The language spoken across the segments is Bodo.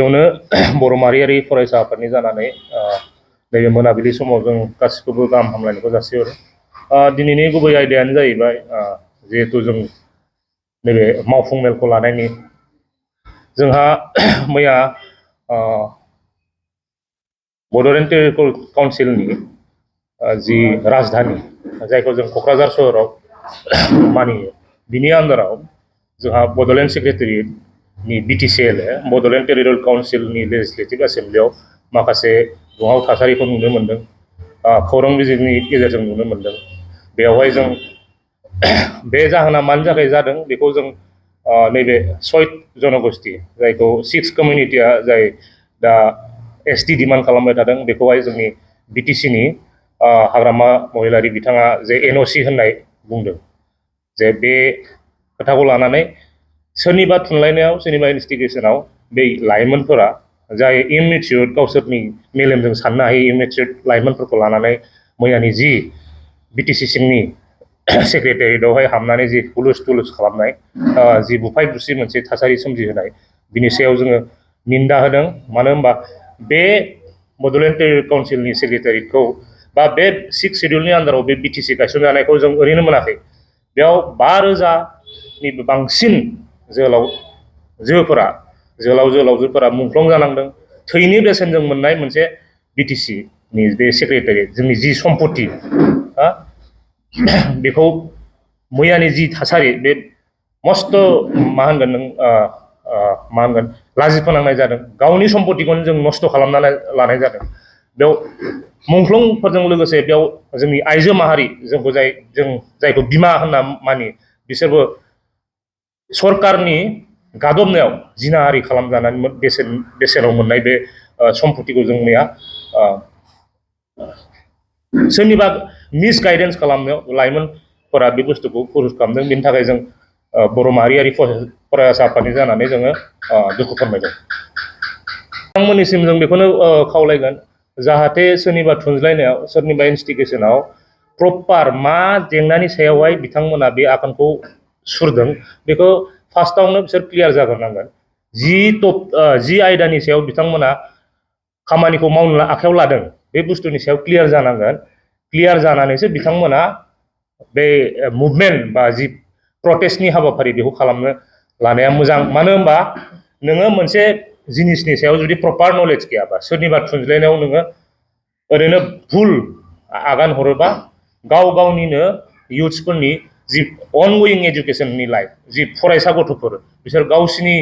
बेयावनो बर' माहारियारि फरायसा आफादनि जानानै नैबे मोनाबिलि समाव जों गासिखौबो गाहाम हामलायनायखौ जासिहरो। दिनैनि गुबै आयदायानो जाहैबाय जिहेथु जों नैबे मावफुं मेलखौ लानायनि जोंहा मैया बड'लेण्ड टेरिटरियेल काउन्सिलनि जि राजधानी जायखौ जों क'क्राझार सहराव मानियो बिनि आन्दाराव जोंहा बड'लेण्ड सेक्रेटारियेटनि BTCL बड'लेण्ड टेरिटरियेल काउन्सिलनि लेजिस्लेटिभ एसेम्ब्लियाव माखासे दुंहाव थासारिखौ नुनो मोन्दों, खौरां बिजोंनि गेजेरजों नुनो मोन्दों। बेवहाय जों बे जाहोना मानि थाखाय जादों बेखौ जों नैबे सयत जनगोष्ठी जायखौ 6 कमिउनिटिया जाय दा ST डिमान्ड खालामबाय थादों बेखौहाय जोंनि BTCनि हाग्रामा महिलारि बिथाङा जे NOC होननाय बुंदों जे बे खोथाखौ लानानै सोरनिबा थुनलाइनायाव सोरनिबा इनभेस्टिगेसनाव बे लाइमोनफोरा जाय इमेच्योर गावसोरनि मेलेमजों साननो हायै इमेच्योर लाइमोनफोरखौ लानानै मैयानि जि BTC सिंनि सेक्रेटारियेटआवहाय हाबनानै जि हुलुस थुलुस खालामनाय जि बुफाय बुसि मोनसे थासारि सोमजिहोनाय बिनि सायाव जोङो निन्दा होदों। मानो होनबा बे बड'लेण्ड टेरिटरियेल काउन्सिलनि सेक्रेटारियेटखौ बा बे 6 शेड्युलनि आन्दाराव बे BTC गायसनजानायखौ जों ओरैनो मोनाखै। बेयाव 5,000निबो बांसिन जोहोलावजोफोरा मुंख्लं जानांदों। थैनि बेसेनजों मोननाय मोनसे BTCनि बे सेक्रेटारियेट जोंनि जि सम्पति बेखौ मैयानि जि थासारि बे मस्थ' मा होनगोन लाजि फोनांनाय जादों। गावनि सम्पतिखौनो जों नस्थ' खालामनानै लानाय जादों। बेयाव मुंख्लंफोरजों लोगोसे बेयाव जोंनि आइजो माहारि जोंखौ जायखौ बिमा होनना मानियो बिसोरबो सरकारनि गादबनायाव जिनाहारि खालामजानानै बेसेनाव मोननाय बे सम्पतिखौ जों मैया सोरनिबा मिसगाइडेन्स खालामनायाव लाइमोनफोरा बे बुस्थुखौ पुरुस खालामदों। बेनि थाखाय जों बर' माहारियारि फरायसा आफादनि जानानै जोङो दुखु फोरमायदों। बिथांमोननिसिम जों बेखौनो खावलायगोन जाहाथे सोरनिबा थुनज्लायनायाव सोरनिबा इनभेस्टिगेसनाव प्रपार मा जेंनानि सायावहाय बिथांमोना बे आगानखौ सुरदों बेखौ फार्स्टआवनो बिसोर क्लियार जाग्रोनांगोन। जि आयदानि सायाव बिथांमोना खामानिखौ मावनो आखायाव लादों बे बुस्थुनि सायाव क्लियार जानांगोन। क्लियार जानानैसो बिथांमोना बे मुभमेन्ट बा जि प्रटेस्टनि हाबाफारि बेखौ खालामनो लानाया मोजां। मानो होनबा नोङो मोनसे जिनिसनि सायाव जुदि प्रपार नलेज गैयाबा सोरनिबा थुनज्लायनायाव नोङो ओरैनो भुल आगान हरोबा गावनिनो इयुथ्सफोरनि जि अनगयिं एजुकेसननि लाइफ जि फरायसा गथ'फोर बिसोर गावसिनि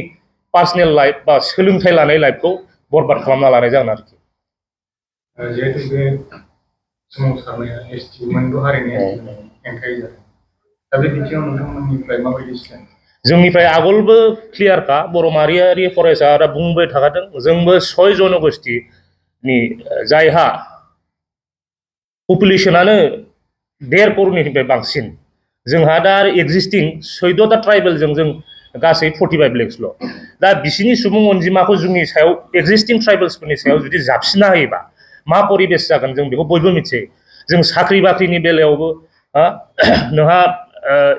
पार्सनेल लाइफ बा सोलोंथाइ लानाय लाइफखौ बरबाद खालामना लानाय जागोन आरोखि। जिहेतु बे सोमावसारनाया ST मोनद' हारिनि हेंथायै जादों, दा बे बिथिङाव नोंथांमोननिफ्राय माबायदि स्टेन्ड? जोंनिफ्राय आगोलबो क्लियारखा। बर' माहारियारि फरायसाफोरा बुंबाय थाखादों जोंबो 6 जनगोष्ठीनि जायहा पपुलेसनानो 1.5 करोड़निफ्राय बांसिन, जोंहा दा एक्जिस्टिं 14टा ट्राइबेलजों जों गासै 45 लेक्सल'। दा बिसिनि सुबुं अनजिमाखौ जोंनि सायाव एक्जिस्टिं ट्राइबेल्सफोरनि सायाव जुदि जाबसिनना होयोबा मा परिबेस जागोन जों बेखौ बयबो मिथियो। जों साख्रि बाख्रिनि बेलायावबो नोंहा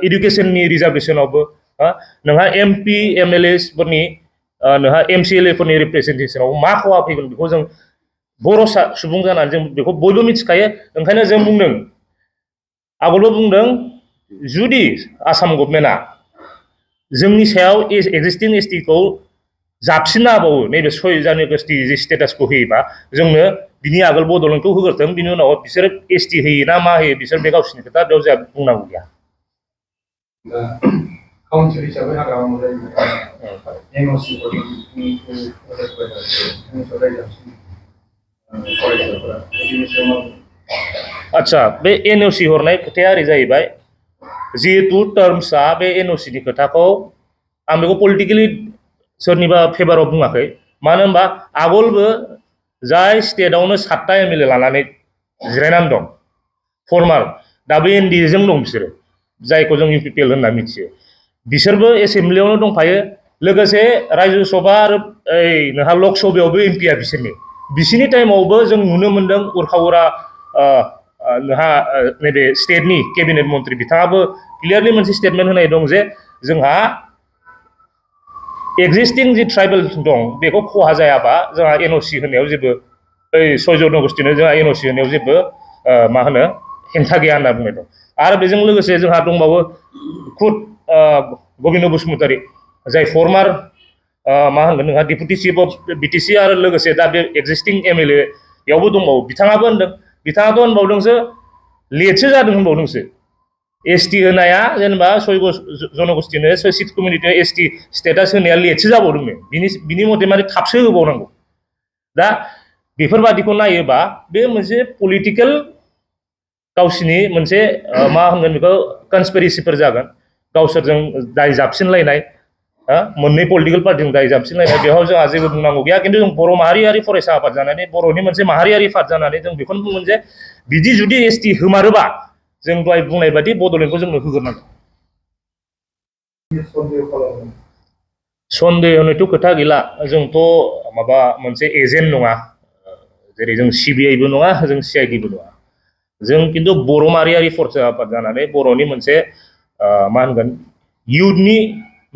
इडुकेसननि रिजार्भेसनावबो नोंहा MP MLA फोरनि नोंहा MCLA फोरनि रिप्रेजेन्टेसनाव मा खहा फैगोन बेखौ जों बर' सुबुं जानानै जों बेखौ बयबो मिथिखायो। ओंखायनो जों बुंदों आगोलबो बुंदों जुदि आसाम गभर्नमेन्टआ जोंनि सायाव एक्जिस्टिं ST खौ जाबसिनना होबावो नैबे 6 जनगोष्ठी जि स्टेटासखौ होयोबा जोंनो बिनि आगोल बड'लेण्डखौ होग्रोथों, बिनि उनाव बिसोर ST होयो ना मा होयो बिसोर बे गावसिनि खोथा, बेयाव जोंहा बुंनांगौ गैया। काउन्सिल हिसाबै हाग्रामा महिलारि NOC आच्छा, बे NOC हरनाय खोथाया ओरै जाहैबाय जिहेतु टार्म्सआ बे NOC नि खोथाखौ आं बेखौ पलिटिकेलि सोरनिबा फेभाराव बुङाखै। मानो होनबा आगोलबो जाय स्टेटआवनो 7टा MLA लानानै जिरायनानै दं फर्मार, दाबो NDA जों दं बिसोरो, जायखौ जों UPPL होनना मिथियो। बिसोरबो एसेम्ब्लियावनो दंफायो, लोगोसे रायजो सभा आरो नोंहा लक सभायावबो MPआ बिसिनि टाइमावबो जों नुनो मोन्दों उरखावरा नोंहा नैबे स्टेटनि केबिनेट मन्त्रि बिथाङाबो क्लियारलि मोनसे स्टेटमेन्ट होनाय दं जे जोंहा एक्जिस्टिं जि ट्राइबेल दं बेखौ खहा जायाबा जोंहा एनअसि होनायाव जेबो ओइ 6 जनगोष्ठीनो जोंहा एनअसि होनायाव जेबो मा होनो हेंथा गैया होनना बुंनाय दं आरो बेजों लोगोसे जोंहा दंबावो खुद गबिन्द बसुमतारी जाय फर्मार मा होनगोन नोंहा डिपुटि चिफ अफ बिटिसि आरो लोगोसे दा बे एक्जिस्टिं एमएलए यावबो दंबावो बिथाङाबो होनदों बिथाङाथ' होनबावदोंसो लेटसो जादों होनबावदोंसो एसटि होनाया जेनेबा 6 जनगोष्ठीनो 6 कमिउनिटिनो एसटि स्टेटास होनाया लेटसो जाबावदोंनो बिनि मथे माने थाबसो होबावनांगौ दा बेफोरबादिखौ नायोबा बे मोनसे पलिटिकेल गावसिनि मोनसे मा होनगोन बेखौ कनस्पिरेसिफोर जागोन गावसोरजों दाय जाबसिनलायनाय मोननै पलिटिकेल पार्टिजों दाय जाबसिनलायनाय बेयाव जोंहा जेबो बुंनांगौ गैया खिन्थु जों बर' माहारियारि फरायसा आफाद जानानै बर'नि मोनसे माहारियारि आफाद जानानै जों बेखौनो बुंगोन जे बिदि जुदि एसटि होमारोबा जों दहाय बुंनाय बादि बड'लेण्डखौ जोंनो होग्रोनांगौ सन्देह होनोथ' खोथा गैला जोंथ' माबा मोनसे एजेन्ट नङा जेरै जों सिबिआइबो नङा जों सिआइडिबो नङा जों खिन्थु बर' माहारियारि फरायसा आफाद जानानै बर'नि मोनसे मा होनगोन इयुथनि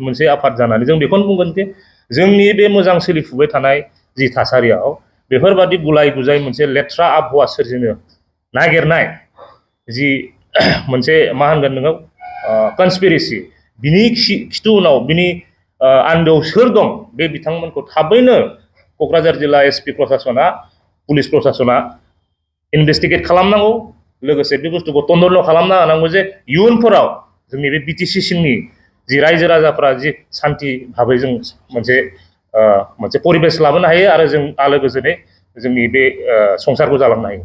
मोनसे आफाद जानानै जों बेखौनो बुंगोन जे जोंनि बे मोजां सोलिफुबाय थानाय जि थासारियाव बेफोरबादि गुलाय गुजाय मोनसे लेथ्रा आबहावा सोरजिनो नागिरनाय जि मोनसे मा होनगोन नोङो कनस्पिरेसि बिनि खिथु उनाव बिनि आन्दोआव सोर दं बे बिथांमोनखौ थाबैनो क'क्राझार जिल्ला एसपि प्रसासना पुलिस प्रसासना इनभेस्टिगेट खालामनांगौ लोगोसे बे बुस्थुखौ तदन्त खालामना होनांगौ जे इयुनफोराव जोंनि बे बिटिसि सिंनि जि रायजो राजाफ्रा जि सान्थि भाबै जों मोनसे परिबेस लाबोनो हायो आरो जों आलो गोजोनै जोंनि बे संसारखौ जालांनो हायो